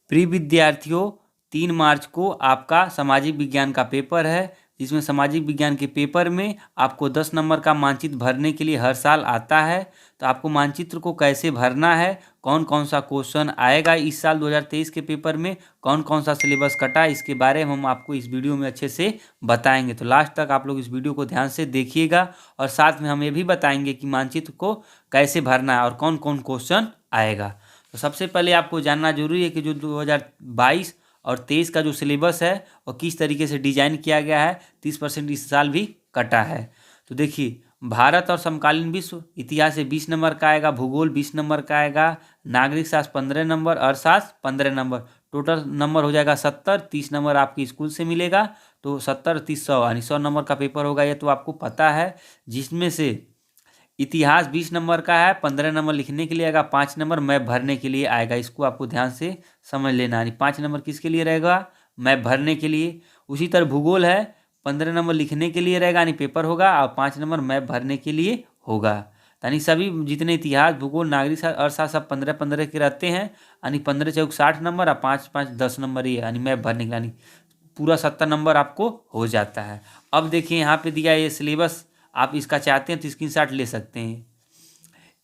प्रिय विद्यार्थियों, 3 मार्च को आपका सामाजिक विज्ञान का पेपर है, जिसमें सामाजिक विज्ञान के पेपर में आपको 10 नंबर का मानचित्र भरने के लिए हर साल आता है। तो आपको मानचित्र को कैसे भरना है, कौन कौन सा क्वेश्चन आएगा इस साल 2023 के पेपर में, कौन कौन सा सिलेबस कटा है, इसके बारे में हम आपको इस वीडियो में अच्छे से बताएंगे। तो लास्ट तक आप लोग इस वीडियो को ध्यान से देखिएगा और साथ में हम ये भी बताएंगे कि मानचित्र को कैसे भरना है और कौन कौन क्वेश्चन आएगा। तो सबसे पहले आपको जानना जरूरी है कि जो 2022 और 23 का जो सिलेबस है और किस तरीके से डिजाइन किया गया है। 30% इस साल भी कटा है। तो देखिए, भारत और समकालीन विश्व इतिहास से 20 नंबर का आएगा, भूगोल 20 नंबर का आएगा, नागरिक शास्त्र 15 नंबर, अर्थशास्त्र 15 नंबर। टोटल नंबर हो जाएगा 70। 30 नंबर आपके स्कूल से मिलेगा, तो 70 30 100 यानी 100 नंबर का पेपर होगा, ये तो आपको पता है। जिसमें से इतिहास 20 नंबर का है, 15 नंबर लिखने के लिए आएगा, 5 नंबर मैप भरने के लिए आएगा। इसको आपको ध्यान से समझ लेना है। 5 नंबर किसके लिए रहेगा? मैप भरने के लिए। उसी तरह भूगोल है, 15 नंबर लिखने के लिए रहेगा यानी पेपर होगा, और 5 नंबर मैप भरने के लिए होगा। यानी सभी जितने इतिहास, भूगोल, नागरिक शास्त्र, अर्थशास्त्र सब 15-15 के रहते हैं। यानी 15 चौक 60 नंबर और 5-5 10 नंबर ही है, यानी मैप भरने के लिए, यानी पूरा 70 नंबर आपको हो जाता है। अब देखिए यहाँ पे दिया ये सिलेबस, आप इसका चाहते हैं तो स्क्रीनशॉट ले सकते हैं।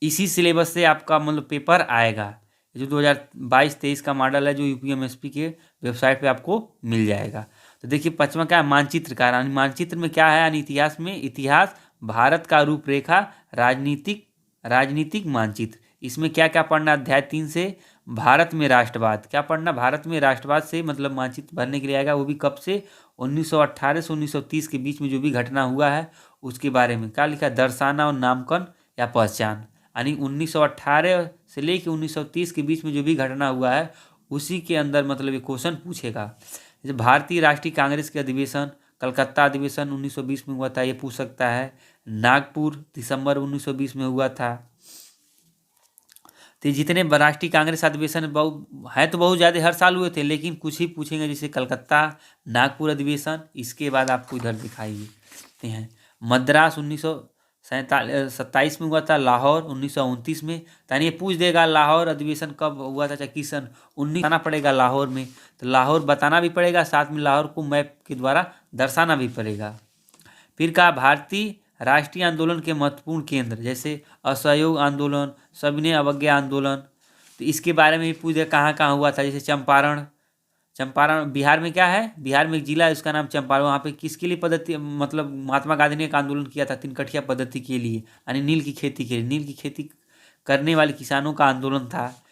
इसी सिलेबस से आपका मतलब पेपर आएगा। जो 2022-23 का मॉडल है, जो यूपीएमएसपी के वेबसाइट पे आपको मिल जाएगा। तो देखिए, 5वां क्या है? मानचित्रकार। यानी मानचित्र में क्या है? यानी इतिहास में इतिहास, भारत का रूपरेखा, राजनीतिक मानचित्र। इसमें क्या क्या पढ़ना? अध्याय 3 से भारत में राष्ट्रवाद। क्या पढ़ना? भारत में राष्ट्रवाद से मतलब मानचित्र भरने के लिए आएगा। वो भी कब से? 1918 से 1930 के बीच में जो भी घटना हुआ है उसके बारे में। क्या लिखा? दर्शाना और नामकरण या पहचान। यानी 1918 से लेकर 1930 के बीच में जो भी घटना हुआ है उसी के अंदर मतलब ये क्वेश्चन पूछेगा। जैसे भारतीय राष्ट्रीय कांग्रेस के अधिवेशन, कलकत्ता अधिवेशन 1920 में हुआ था, ये पूछ सकता है। नागपुर दिसंबर 1920 में हुआ था। तो जितने राष्ट्रीय कांग्रेस अधिवेशन बहुत ज़्यादा हर साल हुए थे, लेकिन कुछ ही पूछेंगे, जैसे कलकत्ता, नागपुर अधिवेशन। इसके बाद आपको इधर दिखाई देते हैं मद्रास 1927 में हुआ था, लाहौर 1929 में। यानी ये पूछ देगा लाहौर अधिवेशन कब हुआ था, चाहे किस सन 19 बताना पड़ेगा लाहौर में। तो लाहौर बताना भी पड़ेगा, साथ में लाहौर को मैप के द्वारा दर्शाना भी पड़ेगा। फिर कहा भारतीय राष्ट्रीय आंदोलन के महत्वपूर्ण केंद्र, जैसे असहयोग आंदोलन, सविनय अवज्ञा आंदोलन। तो इसके बारे में भी पूछ दिया कहाँ कहाँ हुआ था। जैसे चंपारण बिहार में क्या है? बिहार में एक जिला है, उसका नाम चंपारण। वहाँ पे किसके लिए पद्धति, मतलब महात्मा गांधी ने एक आंदोलन किया था तिनकठिया पद्धति के लिए, यानी नील की खेती के लिए। नील की खेती करने वाले किसानों का आंदोलन था।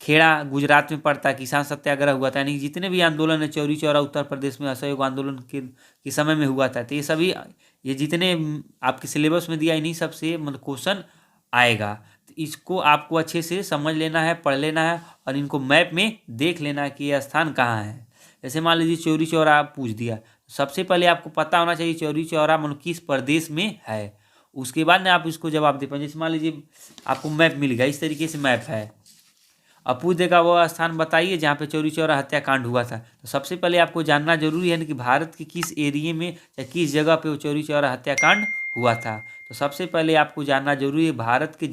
खेड़ा गुजरात में पड़ता है, किसान सत्याग्रह हुआ था। यानी जितने भी आंदोलन है, चौरी चौरा उत्तर प्रदेश में असहयोग आंदोलन के समय में हुआ था। तो ये सभी, ये जितने आपके सिलेबस में दिया, इन्हीं सब से मतलब क्वेश्चन आएगा। तो इसको आपको अच्छे से समझ लेना है, पढ़ लेना है और इनको मैप में देख लेना है कि ये स्थान कहाँ है। जैसे मान लीजिए चौरी चौरा पूछ दिया, सबसे पहले आपको पता होना चाहिए चौरी चौरा मतलब किस प्रदेश में है। उसके बाद ना आप इसको जवाब दे पाए। जैसे मान लीजिए आपको मैप मिल गया, इस तरीके से मैप है, अब पूछ देगा वो स्थान बताइए जहाँ पे चौरी चौरा हत्याकांड हुआ था। तो सबसे पहले आपको जानना जरूरी है कि भारत के किस एरिया में या किस जगह पे वो चौरी चौरा हत्याकांड हुआ था। तो सबसे पहले आपको जानना जरूरी है भारत के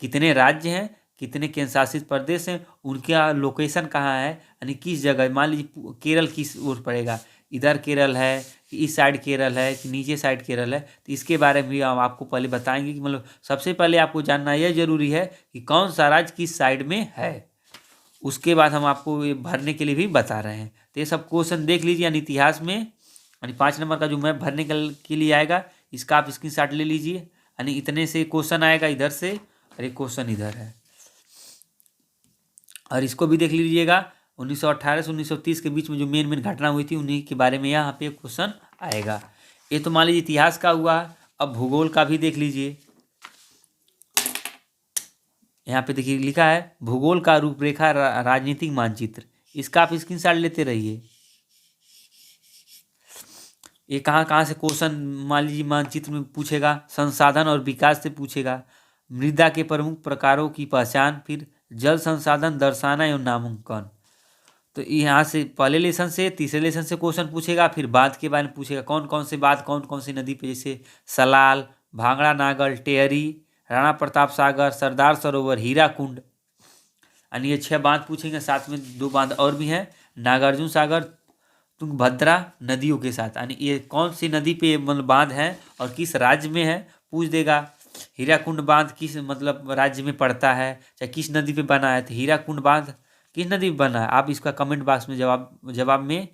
कितने राज्य हैं, कितने केंद्र शासित प्रदेश हैं, उनका लोकेशन कहाँ है, यानी किस जगह। मान लीजिए केरल किस ओर पड़ेगा, इधर केरल है कि इस साइड केरल है कि नीचे साइड केरल है। तो इसके बारे में भी हम आपको पहले बताएंगे कि मतलब सबसे पहले आपको जानना यह जरूरी है कि कौन सा राज्य किस साइड में है। उसके बाद हम आपको ये भरने के लिए भी बता रहे हैं। तो ये सब क्वेश्चन देख लीजिए। यानी इतिहास में, यानी 5 नंबर का जो मैप भरने के लिए आएगा, इसका आप स्क्रीनशॉट ले लीजिए। यानी इतने से क्वेश्चन आएगा इधर से, और एक क्वेश्चन इधर है, और इसको भी देख लीजिएगा। 1918 से 1930 के बीच में जो मेन घटना हुई थी उन्हीं के बारे में यहाँ पे क्वेश्चन आएगा। ये तो मान लीजिए इतिहास का हुआ। अब भूगोल का भी देख लीजिए। यहाँ पे देखिए लिखा है भूगोल का रूपरेखा राजनीतिक मानचित्र। इसका आप स्क्रीनशॉट लेते रहिए। ये कहाँ कहाँ से क्वेश्चन मान लीजिए मानचित्र में पूछेगा। संसाधन और विकास से पूछेगा, मृदा के प्रमुख प्रकारों की पहचान, फिर जल संसाधन दर्शाना एवं नामांकन। तो यहाँ से पहले लेसन से तीसरे लेसन से क्वेश्चन पूछेगा। फिर बांध के बारे में पूछेगा, कौन कौन से बांध कौन कौन सी नदी पे, जैसे सलाल, भांगड़ा नागल, टेहरी, राणा प्रताप सागर, सरदार सरोवर, हीराकुंड। यानी ये 6 बांध पूछेंगे, साथ में 2 बांध और भी हैं, नागार्जुन सागर, तुंगभद्रा नदियों के साथ। यानी ये कौन सी नदी पे मतलब बांध है और किस राज्य में है पूछ देगा। हीराकुंड बांध किस मतलब राज्य में पड़ता है, चाहे किस नदी पे बना है, तो हीराकुंड बांध किस नदी पे बना है, आप इसका कमेंट बॉक्स में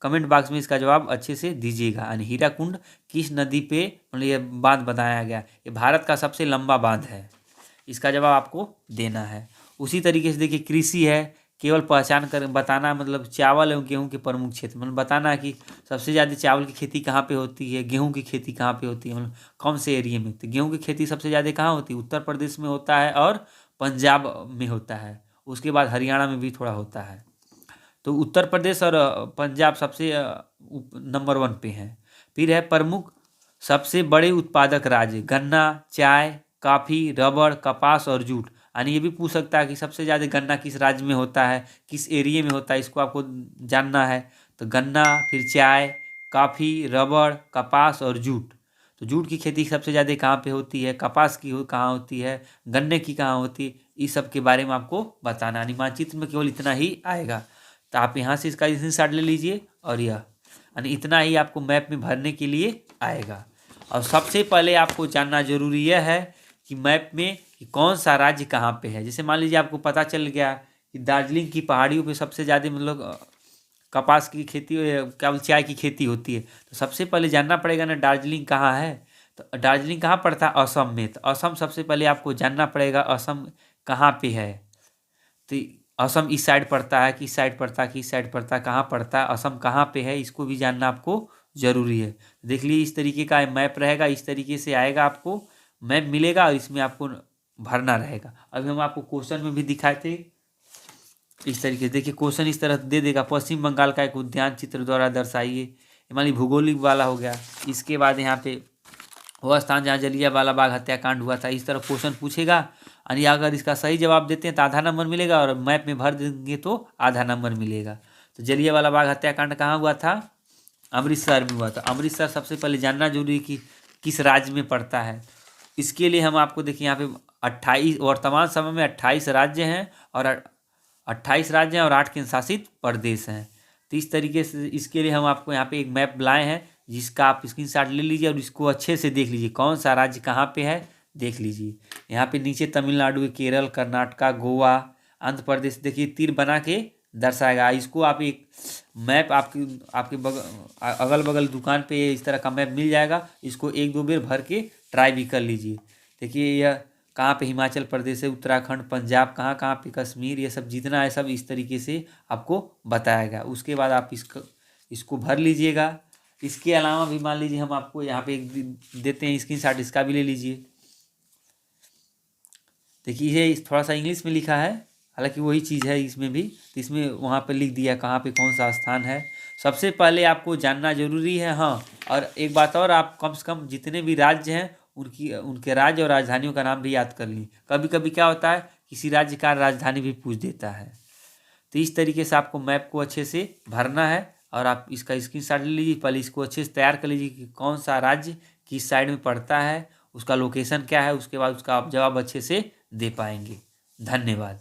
कमेंट बॉक्स में इसका जवाब अच्छे से दीजिएगा। यानी हीराकुंड किस नदी पे मतलब ये बांध बनाया गया, ये भारत का सबसे लंबा बांध है, इसका जवाब आपको देना है। उसी तरीके से देखिए कृषि है, केवल पहचान कर बताना, मतलब चावल एवं गेहूं के प्रमुख क्षेत्र, मतलब बताना कि सबसे ज़्यादा चावल की खेती कहाँ पे होती है, गेहूं की खेती कहाँ पे होती है, मतलब कौन से एरिया में। तो गेहूं की खेती सबसे ज़्यादा कहाँ होती है, उत्तर प्रदेश में होता है और पंजाब में होता है, उसके बाद हरियाणा में भी थोड़ा होता है। तो उत्तर प्रदेश और पंजाब सबसे नंबर 1 पे हैं। फिर है प्रमुख सबसे बड़े उत्पादक राज्य, गन्ना, चाय, कॉफ़ी, रबड़, कपास और जूट। यानी ये भी पूछ सकता है कि सबसे ज़्यादा गन्ना किस राज्य में होता है, किस एरिया में होता है, इसको आपको जानना है। तो गन्ना, फिर चाय, कॉफ़ी, रबड़, कपास और जूट। तो जूट की खेती सबसे ज़्यादा कहाँ पे होती है, कपास की कहाँ होती है, गन्ने की कहाँ होती है, इस सब के बारे में आपको बताना। यानी मानचित्र में केवल इतना ही आएगा। तो आप यहाँ से इसका स्क्रीनशॉट ले लीजिए और यह यानी इतना ही आपको मैप में भरने के लिए आएगा। और सबसे पहले आपको जानना जरूरी यह है कि मैप में कि कौन सा राज्य कहाँ पे है। जैसे मान लीजिए आपको पता चल गया कि दार्जिलिंग की पहाड़ियों पे सबसे ज़्यादा मतलब कपास की खेती क्या बोल चाय की खेती होती है, तो सबसे पहले जानना पड़ेगा ना दार्जिलिंग कहाँ है। तो दार्जिलिंग कहाँ पड़ता है, असम में। तो असम सबसे पहले आपको जानना पड़ेगा असम कहाँ पे है। तो असम इस साइड पड़ता है, किस साइड पड़ता है, किस साइड पड़ता है, कहाँ पड़ता है, असम कहाँ पे है, इसको भी जानना आपको ज़रूरी है। देख लीजिए इस तरीके का मैप रहेगा, इस तरीके से आएगा, आपको मैप मिलेगा और इसमें आपको भरना रहेगा। अभी हम आपको क्वेश्चन में भी दिखाए थे इस तरीके से। देखिए क्वेश्चन इस तरह दे देगा, पश्चिम बंगाल का एक उद्यान चित्र द्वारा दर्शाइए। मान लीजिए भूगोलिक वाला हो गया। इसके बाद यहाँ पे वह स्थान जहाँ जलियांवाला बाग हत्याकांड हुआ था, इस तरह क्वेश्चन पूछेगा। और अगर इसका सही जवाब देते हैं तो आधा नंबर मिलेगा, और मैप में भर देंगे तो आधा नंबर मिलेगा। तो जलियांवाला बाग हत्याकांड कहाँ हुआ था, अमृतसर में हुआ था। अमृतसर सबसे पहले जानना जरूरी कि किस राज्य में पड़ता है। इसके लिए हम आपको देखिए यहाँ पे 28 वर्तमान समय में 28 राज्य हैं और 28 राज्य हैं और 8 केंद्र शासित प्रदेश हैं। तो इस तरीके से इसके लिए हम आपको यहाँ पे एक मैप लाए हैं, जिसका आप स्क्रीनशॉट ले लीजिए और इसको अच्छे से देख लीजिए कौन सा राज्य कहाँ पे है, देख लीजिए। यहाँ पे नीचे तमिलनाडु, केरल, कर्नाटका, गोवा, आंध्र प्रदेश देखिए तीर बना के दर्शाएगा। इसको आप एक मैप आपके अगल बगल दुकान पे इस तरह का मैप मिल जाएगा। इसको 1-2 बार भर के ट्राई भी कर लीजिए। देखिए यह कहाँ पे हिमाचल प्रदेश है, उत्तराखंड, पंजाब, कहाँ कहाँ पे कश्मीर, ये सब जितना है सब इस तरीके से आपको बताएगा। उसके बाद आप इसको भर लीजिएगा। इसके अलावा भी मान लीजिए हम आपको यहाँ पे एक देते हैं स्क्रीनशॉट, इसका भी ले लीजिए। देखिए ये थोड़ा सा इंग्लिश में लिखा है, हालांकि वही चीज़ है इसमें भी। तो इसमें वहाँ पर लिख दिया कहाँ पे कौन सा स्थान है। सबसे पहले आपको जानना जरूरी है। हाँ, और एक बात और, आप कम से कम जितने भी राज्य हैं उनके राज्य और राजधानियों का नाम भी याद कर ली। कभी कभी क्या होता है किसी राज्य का राजधानी भी पूछ देता है। तो इस तरीके से आपको मैप को अच्छे से भरना है और आप इसका स्क्रीनशॉट ले लीजिए। पहले इसको अच्छे से तैयार कर लीजिए कि कौन सा राज्य किस साइड में पड़ता है, उसका लोकेशन क्या है। उसके बाद उसका आप जवाब अच्छे से दे पाएंगे। धन्यवाद।